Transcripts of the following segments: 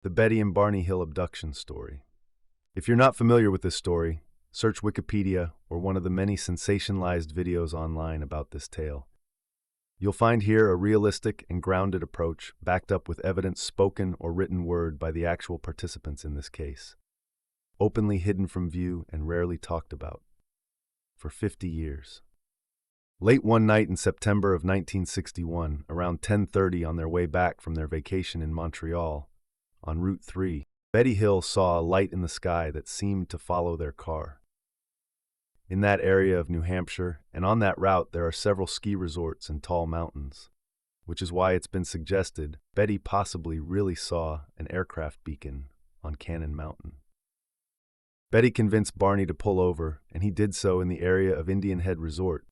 The Betty and Barney Hill abduction story. If you're not familiar with this story, search Wikipedia or one of the many sensationalized videos online about this tale. You'll find here a realistic and grounded approach backed up with evidence, spoken or written word, by the actual participants in this case. Openly hidden from view and rarely talked about. For 50 years. Late one night in September of 1961, around 10:30 on their way back from their vacation in Montreal, on Route 3, Betty Hill saw a light in the sky that seemed to follow their car. In that area of New Hampshire, and on that route, there are several ski resorts and tall mountains, which is why it's been suggested Betty possibly really saw an aircraft beacon on Cannon Mountain. Betty convinced Barney to pull over, and he did so in the area of Indian Head Resort,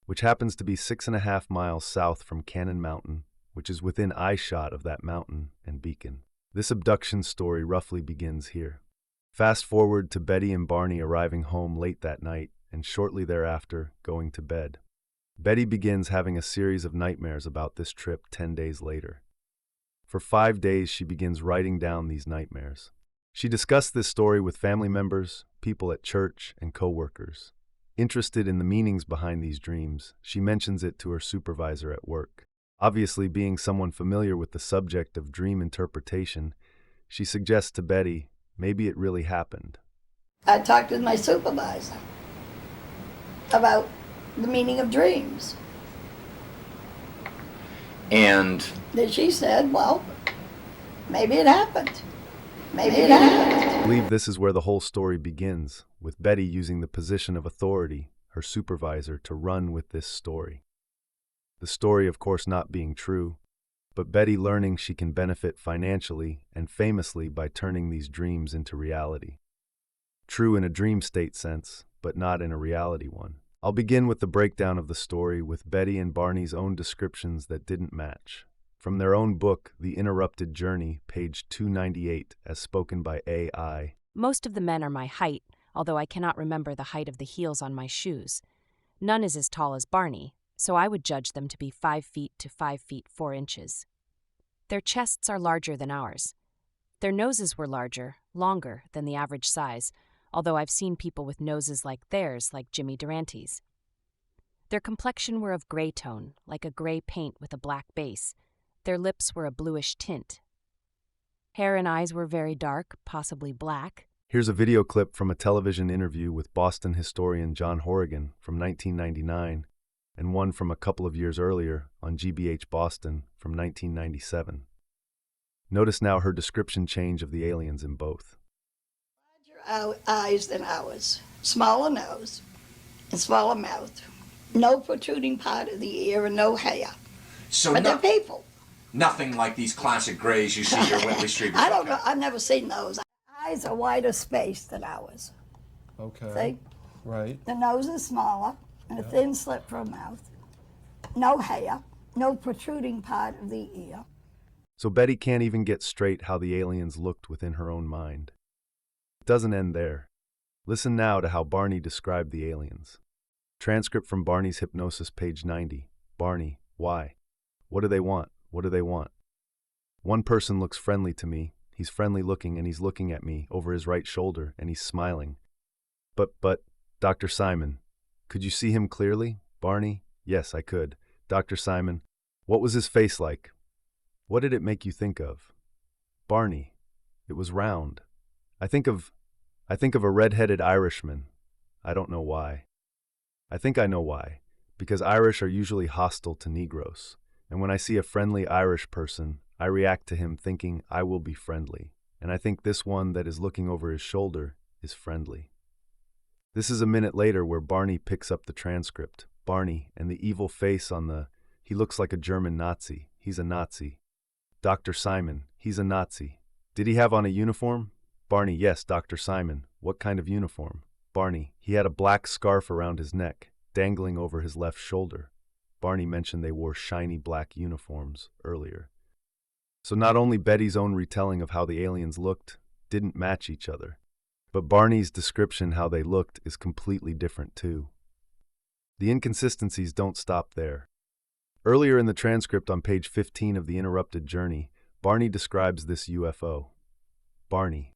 which happens to be 6.5 miles south from Cannon Mountain, which is within eyeshot of that mountain and beacon. This abduction story roughly begins here. Fast forward to Betty and Barney arriving home late that night and shortly thereafter going to bed. Betty begins having a series of nightmares about this trip 10 days later. For 5 days, she begins writing down these nightmares. She discussed this story with family members, people at church, and co-workers. Interested in the meanings behind these dreams, she mentions it to her supervisor at work. Obviously, being someone familiar with the subject of dream interpretation, she suggests to Betty maybe it really happened. I talked with my supervisor about the meaning of dreams. And Then she said, well, maybe it happened. Maybe it happened. I believe this is where the whole story begins, with Betty using the position of authority, her supervisor, to run with this story. The story, of course, not being true, but Betty learning she can benefit financially and famously by turning these dreams into reality. True in a dream state sense, but not in a reality one. I'll begin with the breakdown of the story with Betty and Barney's own descriptions that didn't match. From their own book, The Interrupted Journey, page 298, as spoken by A.I. Most of the men are my height, although I cannot remember the height of the heels on my shoes. None is as tall as Barney, so I would judge them to be 5 feet to 5 feet 4 inches. Their chests are larger than ours. Their noses were larger, longer than the average size, although I've seen people with noses like theirs, like Jimmy Durante's. Their complexion were of gray tone, like a gray paint with a black base. Their lips were a bluish tint. Hair and eyes were very dark, possibly black. Here's a video clip from a television interview with Boston historian John Horrigan from 1999, and one from a couple of years earlier on GBH Boston from 1997. Notice now her description change of the aliens in both. Larger eyes than ours, smaller nose, and smaller mouth. No protruding part of the ear and no hair. so But they're people. nothing like these classic grays you see your Whitley Street. I don't know, I've never seen those. Eyes are wider spaced than ours. Okay. See? Right. The nose is smaller and a thin slit for a mouth. No hair, no protruding part of the ear. So Betty can't even get straight how the aliens looked within her own mind. It doesn't end there. Listen now to how Barney described the aliens. Transcript from Barney's Hypnosis, page 90. Barney, why? What do they want? What do they want? One person looks friendly to me. He's friendly looking and he's looking at me over his right shoulder and he's smiling. But, Dr. Simon, could you see him clearly? Barney, yes, I could. Dr. Simon, what was his face like? What did it make you think of? Barney, it was round. I think of a red-headed Irishman. I don't know why. I think I know why. Because Irish are usually hostile to Negroes. And when I see a friendly Irish person, I react to him thinking I will be friendly. And I think this one that is looking over his shoulder is friendly. This is a minute later where Barney picks up the transcript. Barney, and the evil face on the, he looks like a German Nazi. He's a Nazi. Dr. Simon, he's a Nazi. Did he have on a uniform? Barney, yes, Dr. Simon. What kind of uniform? Barney, he had a black scarf around his neck, dangling over his left shoulder. Barney mentioned they wore shiny black uniforms earlier. So not only Betty's own retelling of how the aliens looked didn't match each other, but Barney's description how they looked is completely different too. The inconsistencies don't stop there. Earlier in the transcript on page 15 of The Interrupted Journey, Barney describes this UFO. Barney.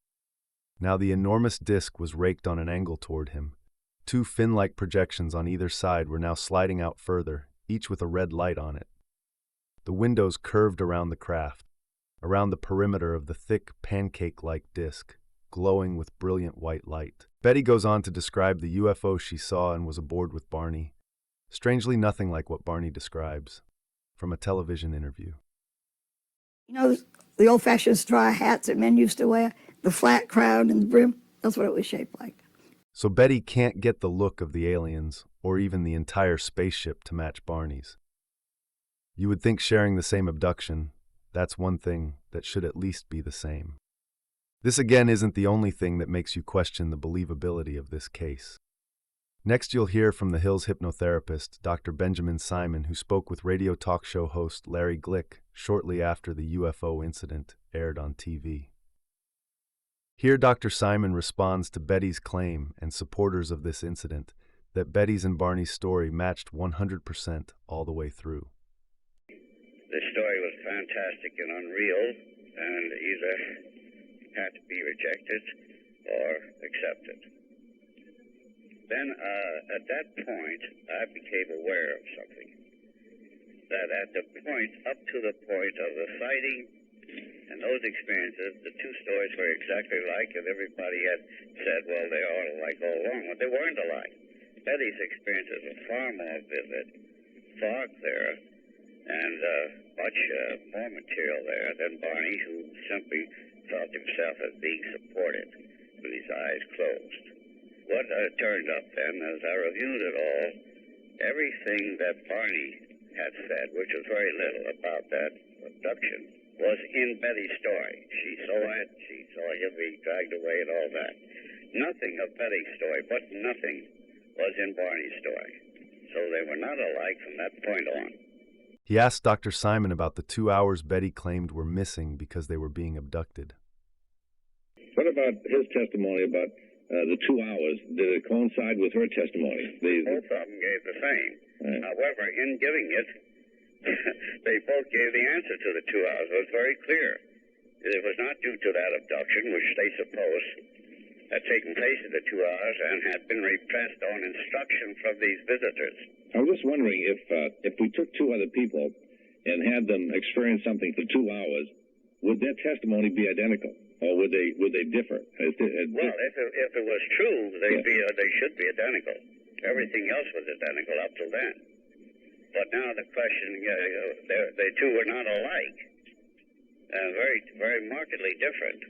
Now the enormous disc was raked on an angle toward him. Two fin-like projections on either side were now sliding out further, each with a red light on it. The windows curved around the craft, around the perimeter of the thick, pancake-like disc, glowing with brilliant white light. Betty goes on to describe the UFO she saw and was aboard with Barney. Strangely nothing like what Barney describes from a television interview. You know, the old-fashioned straw hats that men used to wear, the flat crown and the brim, that's what it was shaped like. So Betty can't get the look of the aliens, or even the entire spaceship, to match Barney's. You would think sharing the same abduction, that's one thing that should at least be the same. This again isn't the only thing that makes you question the believability of this case. Next you'll hear from the Hill's hypnotherapist, Dr. Benjamin Simon, who spoke with radio talk show host Larry Glick shortly after the UFO incident aired on TV. Here Dr. Simon responds to Betty's claim and supporters of this incident that Betty's and Barney's story matched 100% all the way through. The story was fantastic and unreal, and either had to be rejected or accepted. Then, at that point, I became aware of something. That at the point, up to the point of the sighting and those experiences, the two stories were exactly alike, and everybody had said, well, they are alike all along. But they weren't alike. Betty's experiences were far more vivid, far clearer, and much more material there than Barney, who simply felt himself as being supported with his eyes closed. What turned up then, as I reviewed it all, everything that Barney had said, which was very little about that abduction, was in Betty's story. She saw it, she saw him being dragged away and all that. Nothing of Betty's story, but nothing was in Barney's story. So they were not alike from that point on. He asked Dr. Simon about the 2 hours Betty claimed were missing because they were being abducted. What about his testimony about the 2 hours? Did it coincide with her testimony? Both of them gave the same. Right. However, in giving it, they both gave the answer to the 2 hours. It was very clear. It was not due to that abduction, which they suppose had taken place in the 2 hours and had been repressed on instruction from these visitors. I was just wondering if we took two other people and had them experience something for 2 hours, would their testimony be identical, or would they differ? Well, if it was true, they should be identical. Everything else was identical up till then. But now the question, they two were not alike, very, very markedly different.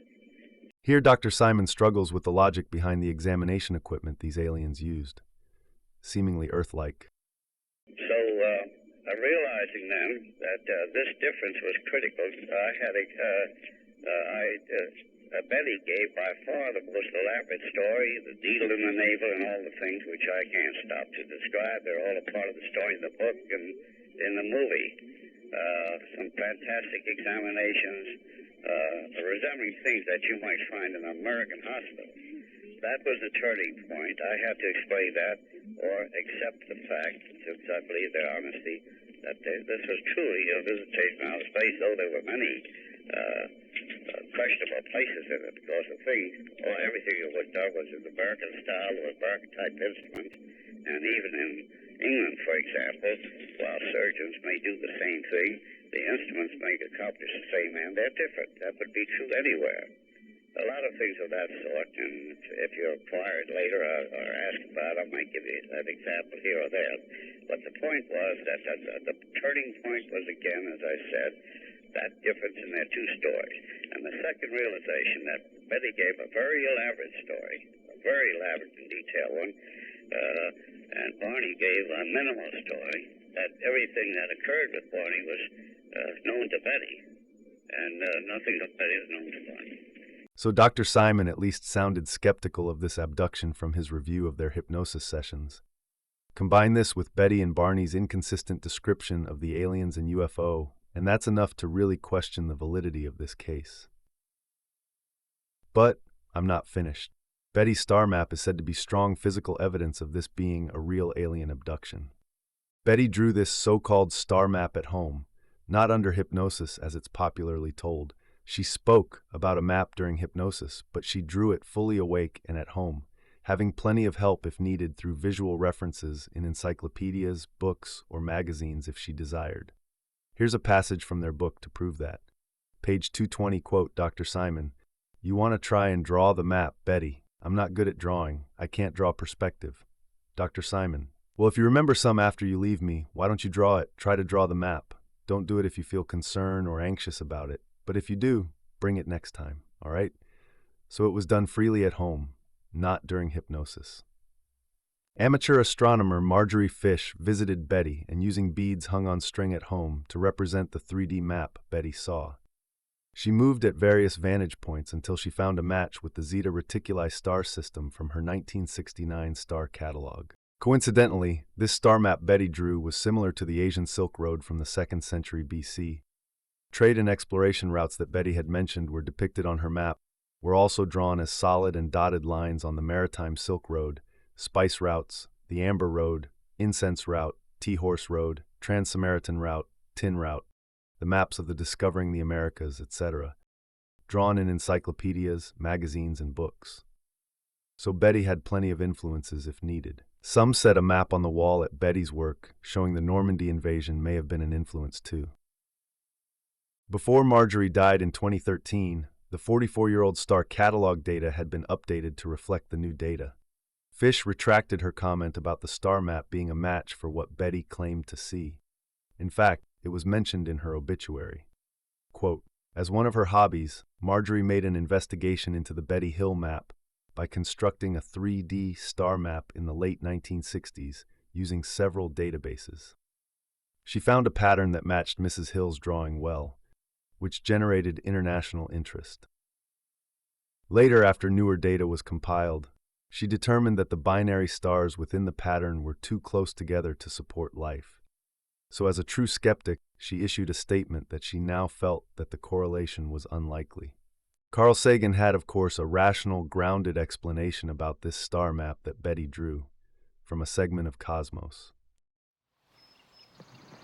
Here Dr. Simon struggles with the logic behind the examination equipment these aliens used. Seemingly Earth-like. So, realizing then that this difference was critical, Betty gave by far the most elaborate story, the needle in the navel and all the things which I can't stop to describe. They're all a part of the story in the book and in the movie. Some fantastic examinations, resembling things that you might find in an American hospital. That was the turning point. I had to explain that or accept the fact, since I believe their honesty, that this was truly a visitation out of space, though there were many questionable places in it, because the thing, everything that was done was in American style or American-type instruments, and even in England, for example, while surgeons may do the same thing, the instruments may accomplish the same end. They're different. That would be true anywhere. A lot of things of that sort, and if you're inquired later or asked about, I might give you an example here or there. But the point was that the turning point was, again, as I said, that difference in their two stories. And the second realization that Betty gave a very elaborate story, a very elaborate and detailed one, and Barney gave a minimal story, that everything that occurred with Barney was known to Betty, and nothing of Betty was known to Barney. So Dr. Simon at least sounded skeptical of this abduction from his review of their hypnosis sessions. Combine this with Betty and Barney's inconsistent description of the aliens and UFO, and that's enough to really question the validity of this case. But I'm not finished. Betty's star map is said to be strong physical evidence of this being a real alien abduction. Betty drew this so-called star map at home, not under hypnosis as it's popularly told. She spoke about a map during hypnosis, but she drew it fully awake and at home, having plenty of help if needed through visual references in encyclopedias, books, or magazines if she desired. Here's a passage from their book to prove that. Page 220, quote, Dr. Simon, "You want to try and draw the map, Betty. I'm not good at drawing. I can't draw perspective." Dr. Simon, "Well, if you remember some after you leave me, why don't you draw it? Try to draw the map. Don't do it if you feel concerned or anxious about it. But if you do, bring it next time, all right?" So it was done freely at home, not during hypnosis. Amateur astronomer Marjorie Fish visited Betty and using beads hung on string at home to represent the 3D map Betty saw. She moved at various vantage points until she found a match with the Zeta Reticuli star system from her 1969 star catalog. Coincidentally, this star map Betty drew was similar to the Asian Silk Road from the 2nd century BC. Trade and exploration routes that Betty had mentioned were depicted on her map, were also drawn as solid and dotted lines on the Maritime Silk Road, Spice Routes, the Amber Road, Incense Route, Tea-Horse Road, Trans-Samaritan Route, Tin Route, the maps of the Discovering the Americas, etc., drawn in encyclopedias, magazines, and books. So Betty had plenty of influences if needed. Some said a map on the wall at Betty's work showing the Normandy invasion may have been an influence too. Before Marjorie died in 2013, the 44-year-old star catalog data had been updated to reflect the new data. Fish retracted her comment about the star map being a match for what Betty claimed to see. In fact, it was mentioned in her obituary. Quote, "As one of her hobbies, Marjorie made an investigation into the Betty Hill map by constructing a 3D star map in the late 1960s using several databases. She found a pattern that matched Mrs. Hill's drawing well, which generated international interest. Later, after newer data was compiled, she determined that the binary stars within the pattern were too close together to support life. So as a true skeptic, she issued a statement that she now felt that the correlation was unlikely. Carl Sagan had, of course, a rational, grounded explanation about this star map that Betty drew from a segment of Cosmos.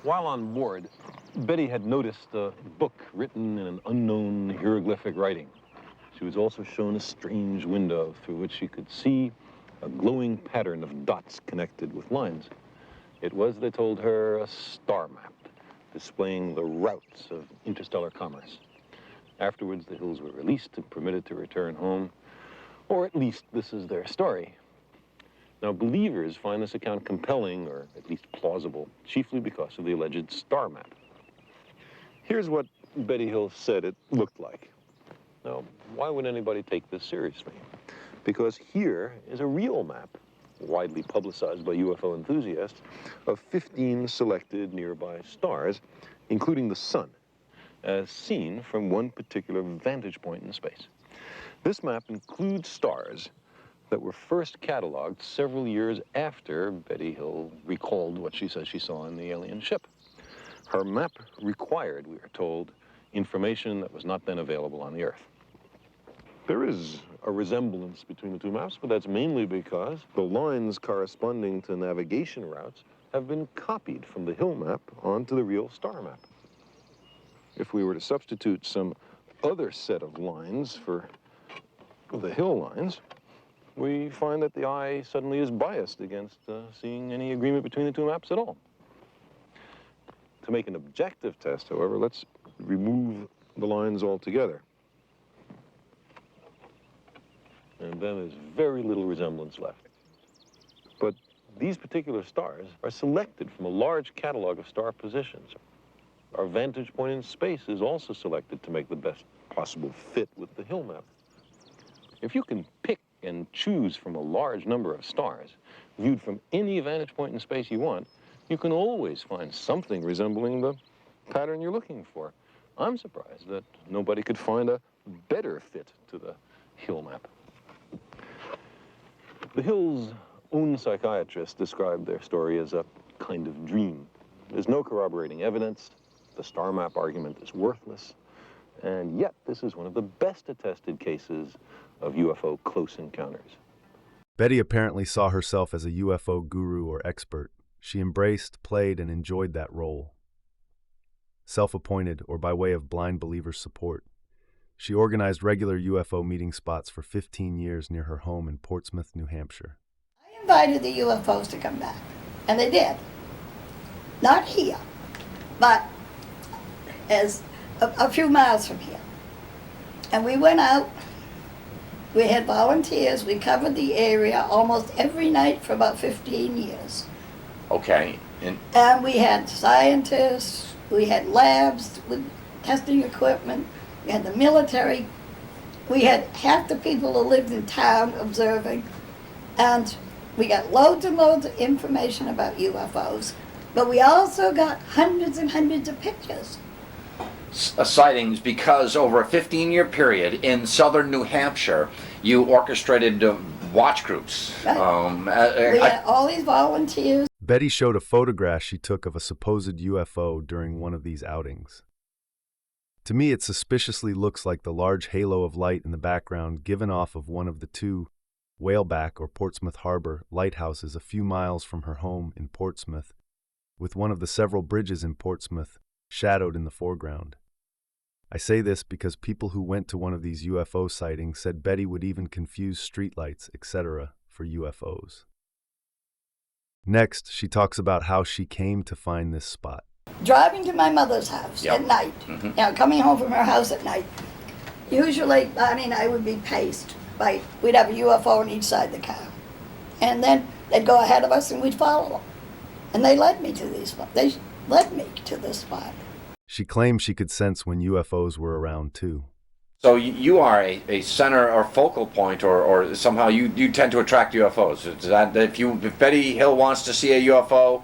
While on board, Betty had noticed a book written in an unknown hieroglyphic writing. She was also shown a strange window through which she could see a glowing pattern of dots connected with lines. It was, they told her, a star map displaying the routes of interstellar commerce. Afterwards, the Hills were released and permitted to return home, or at least this is their story. Now, believers find this account compelling, or at least plausible, chiefly because of the alleged star map. Here's what Betty Hill said it looked like. Now, why would anybody take this seriously? Because here is a real map, widely publicized by UFO enthusiasts, of 15 selected nearby stars, including the sun, as seen from one particular vantage point in space. This map includes stars that were first cataloged several years after Betty Hill recalled what she says she saw in the alien ship. Her map required, we are told, information that was not then available on the Earth. There is a resemblance between the two maps, but that's mainly because the lines corresponding to navigation routes have been copied from the Hill map onto the real star map. If we were to substitute some other set of lines for the Hill lines, we find that the eye suddenly is biased against seeing any agreement between the two maps at all. To make an objective test, however, let's remove the lines altogether. And then there's very little resemblance left. But these particular stars are selected from a large catalog of star positions. Our vantage point in space is also selected to make the best possible fit with the Hill map. If you can pick and choose from a large number of stars, viewed from any vantage point in space you want, you can always find something resembling the pattern you're looking for. I'm surprised that nobody could find a better fit to the Hill map. The Hills' own psychiatrists described their story as a kind of dream. There's no corroborating evidence. The star map argument is worthless. And yet, this is one of the best attested cases of UFO close encounters. Betty apparently saw herself as a UFO guru or expert. She embraced, played, and enjoyed that role. Self-appointed or by way of blind believer support. She organized regular UFO meeting spots for 15 years near her home in Portsmouth, New Hampshire. I invited the UFOs to come back, and they did. Not here, but as a few miles from here. And we went out, we had volunteers, we covered the area almost every night for about 15 years. Okay. And we had scientists, we had labs with testing equipment, we had the military, we had half the people who lived in town observing, and we got loads and loads of information about UFOs, but we also got hundreds and hundreds of pictures. Sightings, because over a 15-year period in southern New Hampshire, you orchestrated watch groups. Right. We had all these volunteers. Betty showed a photograph she took of a supposed UFO during one of these outings. To me, it suspiciously looks like the large halo of light in the background given off of one of the two Whaleback or Portsmouth Harbor lighthouses a few miles from her home in Portsmouth, with one of the several bridges in Portsmouth shadowed in the foreground. I say this because people who went to one of these UFO sightings said Betty would even confuse streetlights, etc., for UFOs. Next, she talks about how she came to find this spot. Driving to my mother's house Yep. at night, coming home from her house at night. Usually, Bonnie and I would be paced by, we'd have a UFO on each side of the car. And then they'd go ahead of us and we'd follow them. And they led me to these spots. They led me to this spot. She claimed she could sense when UFOs were around too. So you are a center or focal point, or somehow you tend to attract UFOs. Is that if Betty Hill wants to see a UFO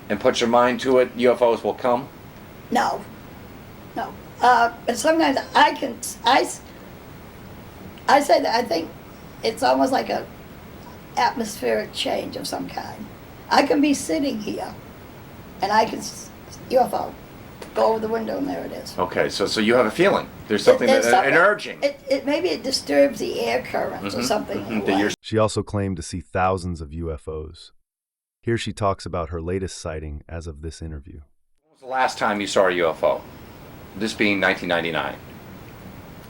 and puts her mind to it, UFOs will come? No. But sometimes I say that I think it's almost like a atmospheric change of some kind. I can be sitting here and I can UFO go over the window and there it is. Okay, so you have a feeling. There's something, an urging. Maybe it disturbs the air currents or something. She also claimed to see thousands of UFOs. Here she talks about her latest sighting as of this interview. When was the last time you saw a UFO? This being 1999.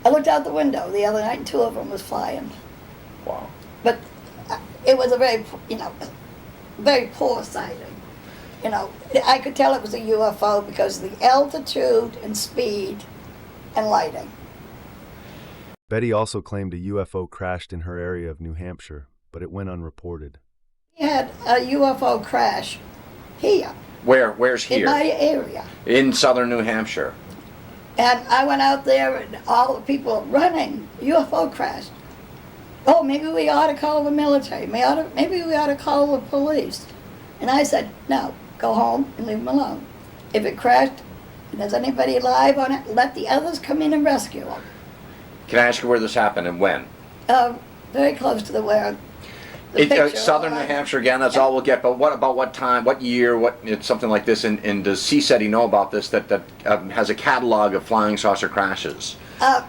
I looked out the window the other night and two of them was flying. Wow. But it was a very, very poor sighting. I could tell it was a UFO because of the altitude and speed and lighting. Betty also claimed a UFO crashed in her area of New Hampshire, but it went unreported. We had a UFO crash here. Where's here? In my area. In southern New Hampshire. And I went out there and all the people running, UFO crashed. Oh, maybe we ought to call the military. Maybe we ought to call the police. And I said, no, go home and leave them alone. If it crashed and there's anybody alive on it, let the others come in and rescue them. Can I ask you where this happened and when? Very close to where the picture. Southern New Hampshire again, that's all we'll get. But what time, what year, it's something like this? And does CSETI know about this, that has a catalog of flying saucer crashes?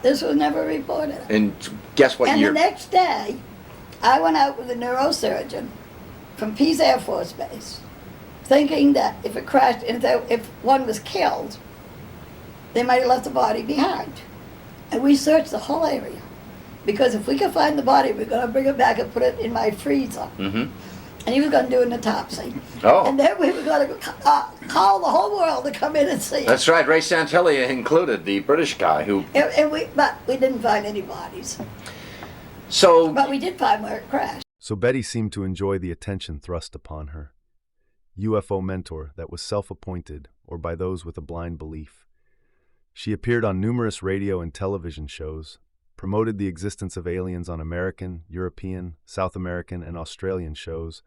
This was never reported. And guess what year? And the next day, I went out with a neurosurgeon from Pease Air Force Base, thinking that if it crashed, if one was killed, they might have left the body behind. And we searched the whole area. Because if we could find the body, we're going to bring it back and put it in my freezer. Mm-hmm. And he was going to do an autopsy. Oh. And then we were going to call the whole world to come in and see it. That's right. Ray Santilli included, the British guy who... But we didn't find any bodies. So... But we did find where it crashed. So Betty seemed to enjoy the attention thrust upon her. UFO mentor that was self-appointed or by those with a blind belief. She appeared on numerous radio and television shows, promoted the existence of aliens on American, European, South American, and Australian shows,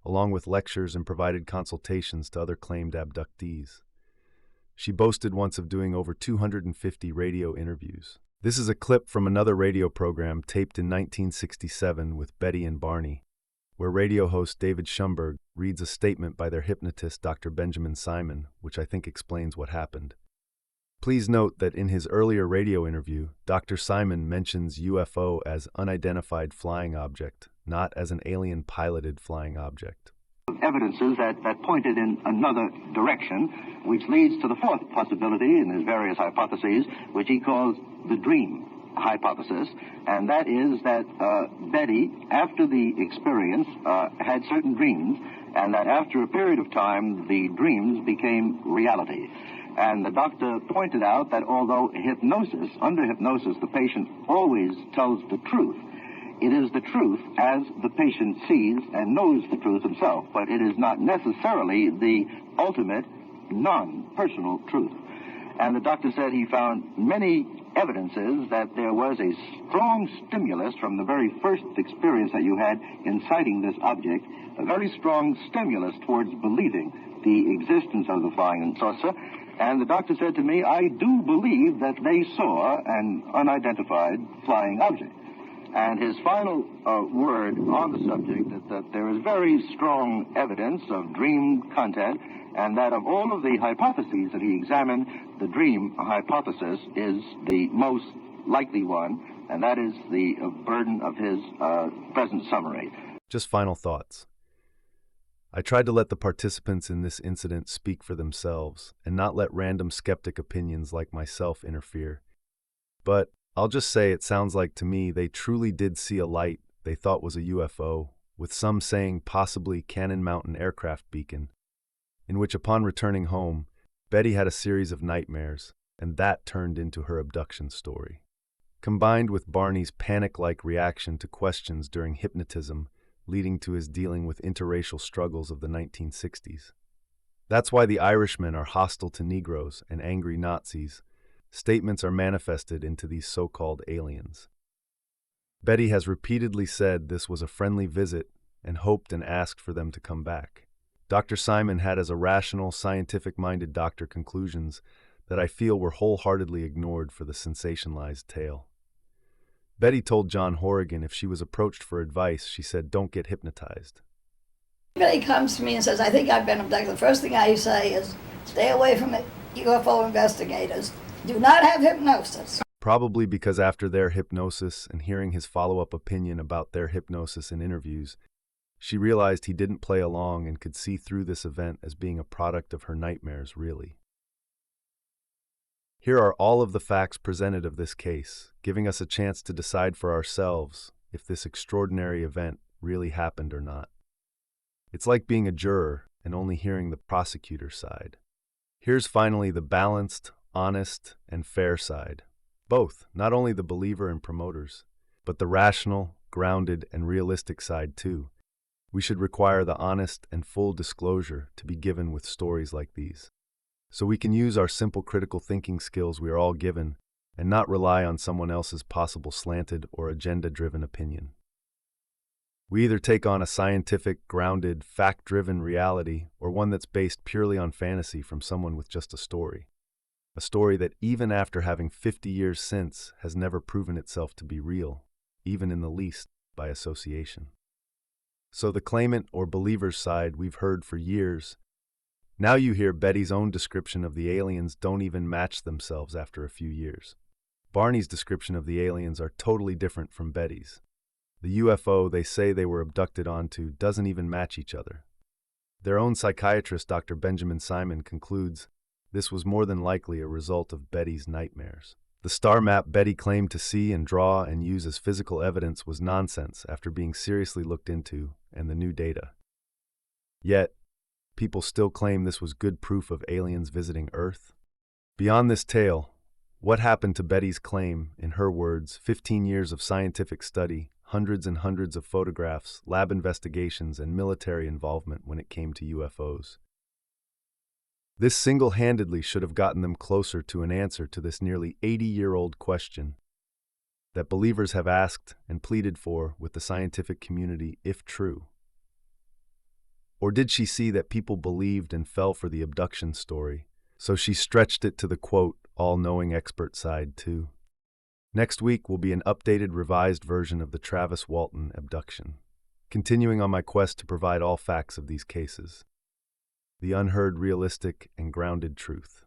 along with lectures and provided consultations to other claimed abductees. She boasted once of doing over 250 radio interviews. This is a clip from another radio program taped in 1967 with Betty and Barney, where radio host David Schumberg reads a statement by their hypnotist Dr. Benjamin Simon, which I think explains what happened. Please note that in his earlier radio interview, Dr. Simon mentions UFO as unidentified flying object, not as an alien-piloted flying object. evidences that pointed in another direction, which leads to the fourth possibility in his various hypotheses, which he calls the dream hypothesis, and that is that Betty, after the experience, had certain dreams, and that after a period of time, the dreams became reality. And the doctor pointed out that although under hypnosis, the patient always tells the truth, it is the truth as the patient sees and knows the truth himself, but it is not necessarily the ultimate non-personal truth. And the doctor said he found many evidences that there was a strong stimulus from the very first experience that you had in sighting this object, a very strong stimulus towards believing the existence of the flying saucer. And the doctor said to me, I do believe that they saw an unidentified flying object. And his final word on the subject is that there is very strong evidence of dream content, and that of all of the hypotheses that he examined, the dream hypothesis is the most likely one, and that is the burden of his present summary. Just final thoughts. I tried to let the participants in this incident speak for themselves and not let random skeptic opinions like myself interfere. But I'll just say it sounds like to me they truly did see a light they thought was a UFO, with some saying possibly Cannon Mountain aircraft beacon, in which upon returning home, Betty had a series of nightmares, and that turned into her abduction story. Combined with Barney's panic-like reaction to questions during hypnotism, leading to his dealing with interracial struggles of the 1960s. That's why the Irishmen are hostile to Negroes and angry Nazis. Statements are manifested into these so-called aliens. Betty has repeatedly said this was a friendly visit and hoped and asked for them to come back. Dr. Simon had as a rational, scientific-minded doctor conclusions that I feel were wholeheartedly ignored for the sensationalized tale. Betty told John Horrigan if she was approached for advice, she said, don't get hypnotized. Anybody comes to me and says, I think I've been abducted, the first thing I say is, stay away from UFO investigators. Do not have hypnosis. Probably because after their hypnosis and hearing his follow-up opinion about their hypnosis in interviews, she realized he didn't play along and could see through this event as being a product of her nightmares, really. Here are all of the facts presented of this case, giving us a chance to decide for ourselves if this extraordinary event really happened or not. It's like being a juror and only hearing the prosecutor's side. Here's finally the balanced, honest, and fair side. Both, not only the believer and promoters, but the rational, grounded, and realistic side too. We should require the honest and full disclosure to be given with stories like these, so we can use our simple critical thinking skills we are all given and not rely on someone else's possible slanted or agenda-driven opinion. We either take on a scientific, grounded, fact-driven reality or one that's based purely on fantasy from someone with just a story that even after having 50 years since has never proven itself to be real, even in the least by association. So the claimant or believer's side we've heard for years. Now you hear Betty's own description of the aliens don't even match themselves after a few years. Barney's description of the aliens are totally different from Betty's. The UFO they say they were abducted onto doesn't even match each other. Their own psychiatrist, Dr. Benjamin Simon, concludes this was more than likely a result of Betty's nightmares. The star map Betty claimed to see and draw and use as physical evidence was nonsense after being seriously looked into and the new data. Yet, people still claim this was good proof of aliens visiting Earth. Beyond this tale, what happened to Betty's claim, in her words, 15 years of scientific study, hundreds and hundreds of photographs, lab investigations, and military involvement when it came to UFOs? This single-handedly should have gotten them closer to an answer to this nearly 80-year-old question that believers have asked and pleaded for with the scientific community, if true. Or did she see that people believed and fell for the abduction story, so she stretched it to the, quote, all-knowing expert side too? Next week will be an updated, revised version of the Travis Walton abduction, continuing on my quest to provide all facts of these cases. The unheard, realistic, and grounded truth.